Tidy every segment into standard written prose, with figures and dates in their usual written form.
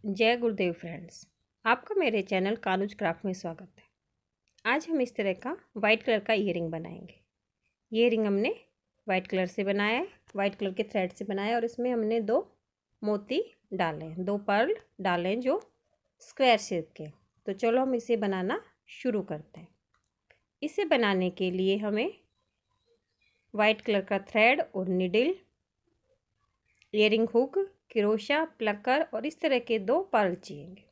जय गुरुदेव फ्रेंड्स। आपका मेरे चैनल कानुज क्राफ्ट में स्वागत है। आज हम इस तरह का वाइट कलर का ईयरिंग बनाएंगे। ये ईयरिंग हमने वाइट कलर से बनाया है, वाइट कलर के थ्रेड से बनाया है और इसमें हमने 2 मोती डाले हैं, 2 पर्ल डाले हैं जो स्क्वायर शेप के। तो चलो हम इसे बनाना शुरू करते हैं। इसे बनाने के लिए हमें वाइट कलर का थ्रेड और needle, earring hook, crochet, plucker और इस तरह के 2 पर्ल चाहिए।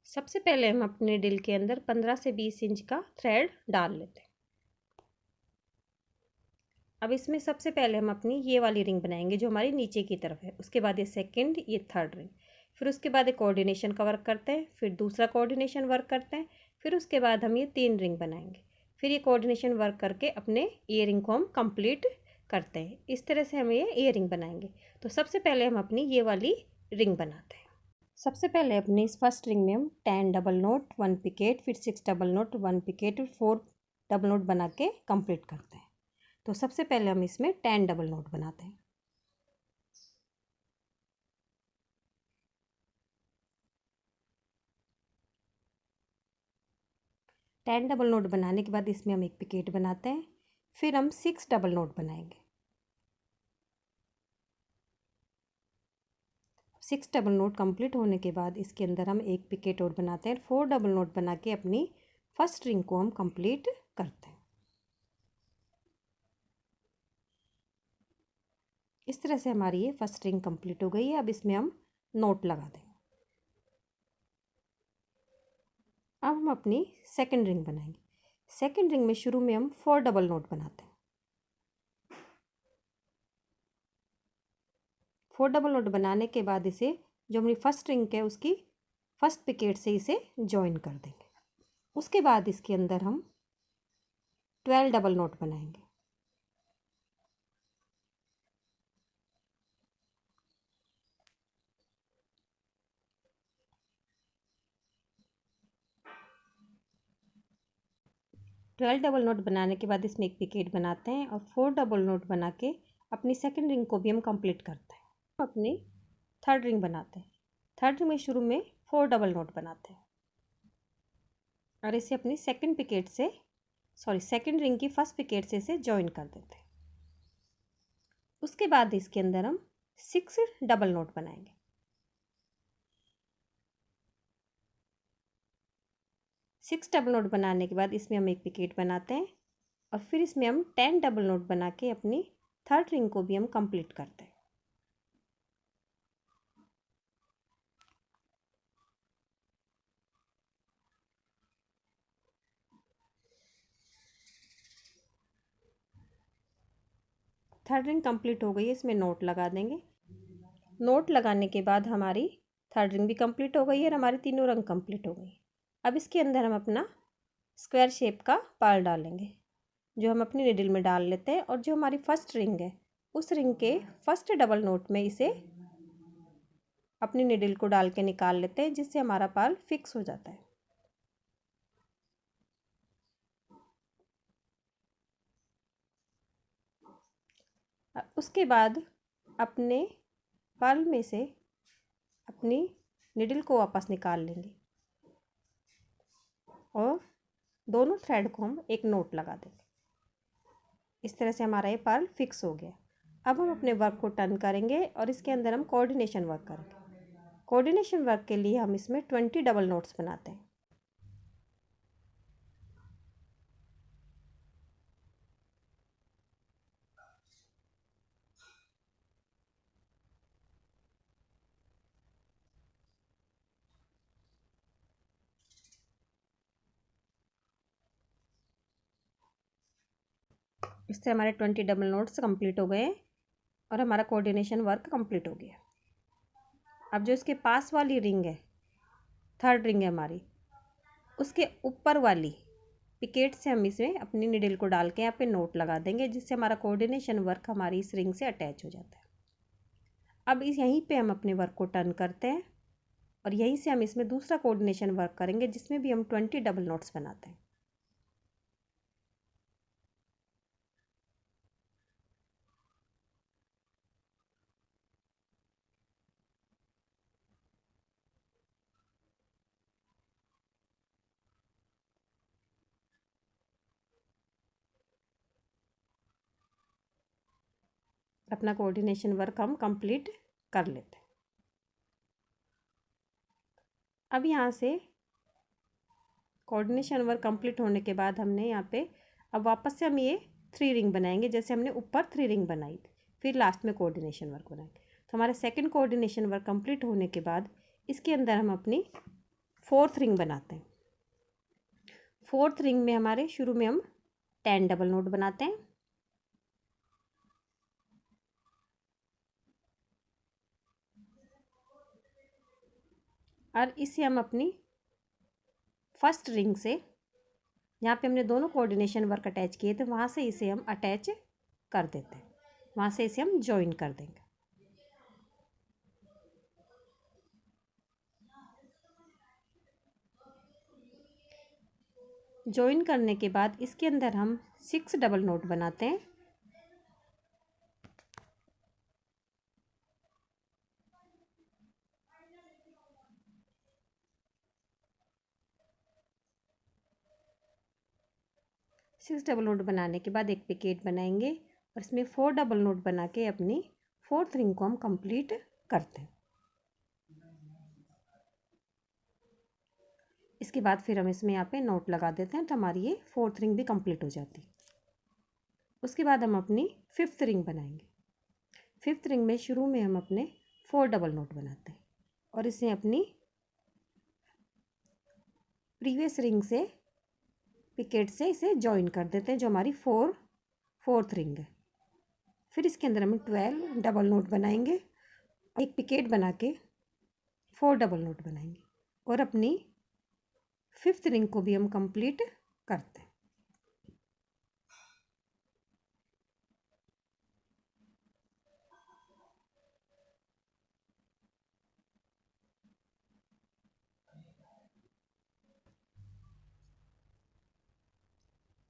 सबसे पहले हम अपने निडल के अंदर 15 से 20 इंच का थ्रेड डाल लेते हैं। अब इसमें सबसे पहले हम अपनी ये वाली रिंग बनाएंगे जो हमारी नीचे की तरफ है। उसके बाद ये सेकंड, ये थर्ड रिंग, फिर उसके बाद एक कोऑर्डिनेशन का वर्क करते हैं, फिर दूसरा कोऑर्डिनेशन वर्क करते हैं, फिर उसके बाद हम ये 3 रिंग बनाएंगे। फिर ये कोऑर्डिनेशन वर्क करके अपने ईयरिंग को हम कंप्लीट करते हैं। इस तरह से हम ये ईयरिंग बनाएंगे। तो सबसे पहले हम अपनी ये वाली रिंग बनाते हैं। सबसे पहले अपनी इस फर्स्ट रिंग में हम 10 डबल नोट, 1 पिकेट, फिर 6 double knot, 1 picot, 4 double knot बना के कंप्लीट करते हैं। तो सबसे पहले हम इसमें 10 डबल नोट बनाते हैं। टेन डबल नोट बनाने के बाद इसमें हम एक पिकेट बनाते हैं। फिर हम 6 डबल नोट बनाएंगे। 6 डबल नोट कंप्लीट होने के बाद इसके अंदर हम एक पिकेट और बनाते हैं। 4 डबल नोट बना के अपनी फर्स्ट रिंग को हम कंप्लीट करते हैं। इस तरह से हमारी ये फर्स्ट रिंग कंप्लीट हो गई है। अब इसमें हम नोट लगा देंगे। अब हम अपनी सेकंड रिंग बनाएंगे। सेकंड रिंग में शुरू में हम 4 डबल नोट बनाते हैं। 4 डबल नोट बनाने के बाद इसे जो हमारी फर्स्ट रिंग है उसकी फर्स्ट पिकेट से इसे जॉइन कर देंगे। उसके बाद इसके अंदर हम 12 डबल नोट बनाएंगे। ट्वेल्व डबल नोट बनाने के बाद इसमें एक पिकेट बनाते हैं और 4 डबल नोट बना के अपनी सेकंड रिंग को भी हम कंप्लीट करते हैं। अपनी थर्ड रिंग बनाते हैं। थर्ड रिंग में शुरू में 4 डबल नोट बनाते हैं और इसे अपनी सेकंड रिंग की फर्स्ट पिकेट से इसे जॉइन कर देते हैं। उसके बाद इसके अंदर हम 6 डबल नोट बनाएंगे। 6 डबल नोट बनाने के बाद इसमें हम एक पिकेट बनाते हैं और फिर इसमें हम 10 डबल नोट बना के अपनी थर्ड रिंग को भी हम कंप्लीट करते हैं। थर्ड रिंग कंप्लीट हो गई है, इसमें नोट लगा देंगे। नोट लगाने के बाद हमारी थर्ड रिंग भी कंप्लीट हो गई है और हमारी तीनों रंग कंप्लीट हो गई। अब इसके अंदर हम अपना स्क्वायर शेप का पर्ल डालेंगे जो हम अपनी निडल में डाल लेते हैं और जो हमारी फर्स्ट रिंग है उस रिंग के फर्स्ट डबल नोट में इसे अपनी निडल को डाल के निकाल लेते हैं, जिससे हमारा पर्ल फिक्स हो जाता है। उसके बाद अपने पर्ल में से अपनी निडल को वापस निकाल लेंगे और दोनों थ्रेड को हम एक नोट लगा देंगे। इस तरह से हमारा ये पर्ल फिक्स हो गया। अब हम अपने वर्क को टर्न करेंगे और इसके अंदर हम कोऑर्डिनेशन वर्क करेंगे। कोऑर्डिनेशन वर्क के लिए हम इसमें 20 डबल नोट्स बनाते हैं। इस तरह हमारे 20 डबल नोट्स कंप्लीट हो गए और हमारा कोऑर्डिनेशन वर्क कंप्लीट हो गया। अब जो इसके पास वाली रिंग है, थर्ड रिंग है हमारी, उसके ऊपर वाली पिकेट से हम इसमें अपनी निडल को डाल के यहाँ पे नोट लगा देंगे, जिससे हमारा कोऑर्डिनेशन वर्क हमारी इस रिंग से अटैच हो जाता है। अब इस यहीं पे हम अपने वर्क को टर्न करते हैं और यहीं से हम इसमें दूसरा कोऑर्डिनेशन वर्क करेंगे जिसमें भी हम 20 डबल नोट्स बनाते हैं। अपना कोऑर्डिनेशन वर्क हम कंप्लीट कर लेते हैं। अब यहाँ से कोऑर्डिनेशन वर्क कंप्लीट होने के बाद हमने यहाँ पे अब वापस से हम ये 3 रिंग बनाएंगे, जैसे हमने ऊपर 3 रिंग बनाई थी, फिर लास्ट में कोऑर्डिनेशन वर्क बनाएंगे। तो हमारे सेकंड कोऑर्डिनेशन वर्क कंप्लीट होने के बाद इसके अंदर हम अपनी 4th रिंग बनाते हैं। 4th रिंग में हमारे शुरू में हम 10 डबल नोट बनाते हैं, और इसे हम अपनी फर्स्ट रिंग से, यहाँ पे हमने दोनों कोऑर्डिनेशन वर्क अटैच किए थे, वहाँ से इसे हम अटैच कर देते हैं, वहाँ से इसे हम जॉइन कर देंगे। जॉइन करने के बाद इसके अंदर हम 6 डबल नोट बनाते हैं, सिक्स डबल नोट बनाने के बाद एक पिकेट बनाएंगे और इसमें 4 डबल नोट बना के अपनी 4th रिंग को हम कंप्लीट करते हैं। इसके बाद फिर हम इसमें यहाँ पे नोट लगा देते हैं, तो हमारी ये 4th रिंग भी कंप्लीट हो जाती है। उसके बाद हम अपनी 5th रिंग बनाएंगे। 5th रिंग में शुरू में हम अपने 4 डबल नोट बनाते हैं और इसे अपनी प्रीवियस रिंग से पिकेट से इसे जॉइन कर देते हैं, जो हमारी 4th रिंग है। फिर इसके अंदर हम 12 डबल नोट बनाएंगे, एक पिकेट बना के 4 डबल नोट बनाएंगे और अपनी 5th रिंग को भी हम कंप्लीट करते हैं।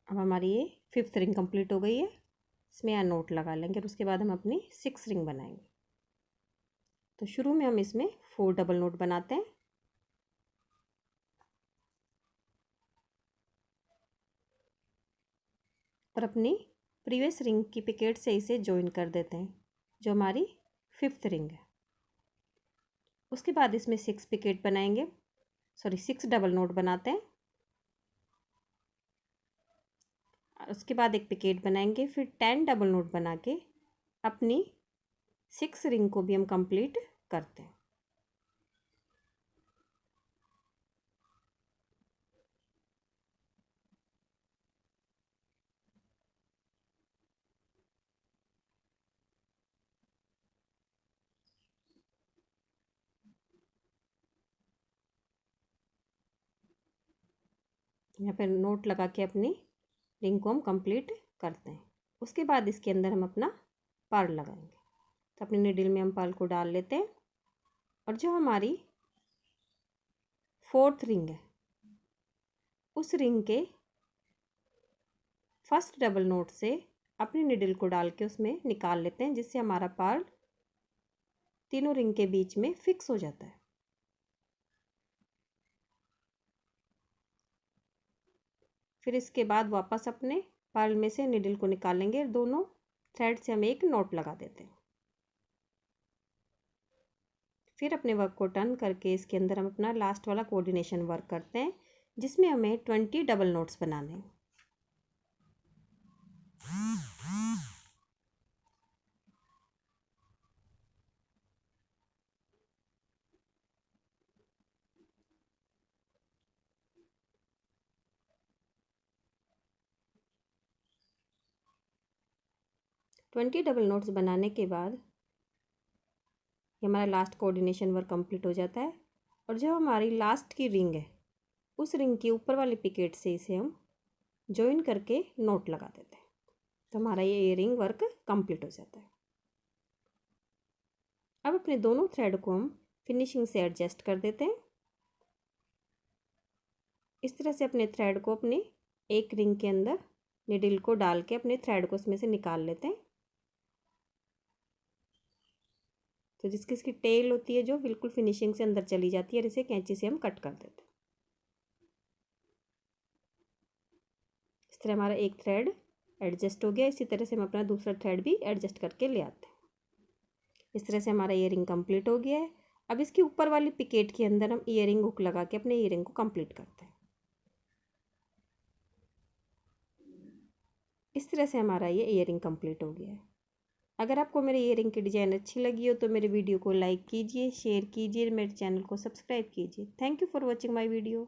अब हमारी ये 5th रिंग कंप्लीट हो गई है, इसमें यहाँ नोट लगा लेंगे और उसके बाद हम अपनी 6 रिंग बनाएंगे। तो शुरू में हम इसमें 4 डबल नोट बनाते हैं, और अपनी प्रीवियस रिंग की पिकेट से इसे जॉइन कर देते हैं, जो हमारी 5th रिंग है। उसके बाद इसमें 6 पिकेट बनाएंगे, 6 डबल नोट बनाते हैं, उसके बाद एक पिकेट बनाएंगे, फिर 10 डबल नोट बना के अपनी 6 रिंग को भी हम कंप्लीट करते हैं। यहाँ पर नोट लगा के अपनी रिंग को हम कंप्लीट करते हैं। उसके बाद इसके अंदर हम अपना पर्ल लगाएंगे, तो अपनी निडल में हम पर्ल को डाल लेते हैं और जो हमारी 4th रिंग है उस रिंग के फर्स्ट डबल नोट से अपनी निडल को डाल के उसमें निकाल लेते हैं, जिससे हमारा पर्ल तीनों रिंग के बीच में फिक्स हो जाता है। फिर इसके बाद वापस अपने पर्ल में से निडल को निकालेंगे और दोनों थ्रेड से हम एक नोट लगा देते हैं। फिर अपने वर्क को टर्न करके इसके अंदर हम अपना लास्ट वाला कोऑर्डिनेशन वर्क करते हैं, जिसमें हमें 20 डबल नोट्स बनाने हैं। ट्वेंटी डबल नोट्स बनाने के बाद हमारा लास्ट कोऑर्डिनेशन वर्क कंप्लीट हो जाता है, और जो हमारी लास्ट की रिंग है उस रिंग के ऊपर वाली पिकेट से इसे हम जॉइन करके नोट लगा देते हैं, तो हमारा ये रिंग वर्क कंप्लीट हो जाता है। अब अपने दोनों थ्रेड को हम फिनिशिंग से एडजस्ट कर देते हैं। इस तरह से अपने थ्रेड को अपने एक रिंग के अंदर निडल को डाल के अपने थ्रेड को उसमें से निकाल लेते हैं। तो जिसकी इसकी टेल होती है जो बिल्कुल फिनिशिंग से अंदर चली जाती है, और इसे कैंची से हम कट कर देते हैं। इस तरह हमारा एक थ्रेड एडजस्ट हो गया। इसी तरह से हम अपना दूसरा थ्रेड भी एडजस्ट करके ले आते हैं। इस तरह से हमारा ईयरिंग कंप्लीट हो गया है। अब इसके ऊपर वाली पिकेट के अंदर हम ईयरिंग हुक लगा के अपने ईयरिंग को कंप्लीट करते हैं। इस तरह से हमारा ये ईयरिंग कंप्लीट हो गया है। अगर आपको मेरे ईयरिंग की डिज़ाइन अच्छी लगी हो तो मेरे वीडियो को लाइक कीजिए, शेयर कीजिए, मेरे चैनल को सब्सक्राइब कीजिए। Thank you for watching my video.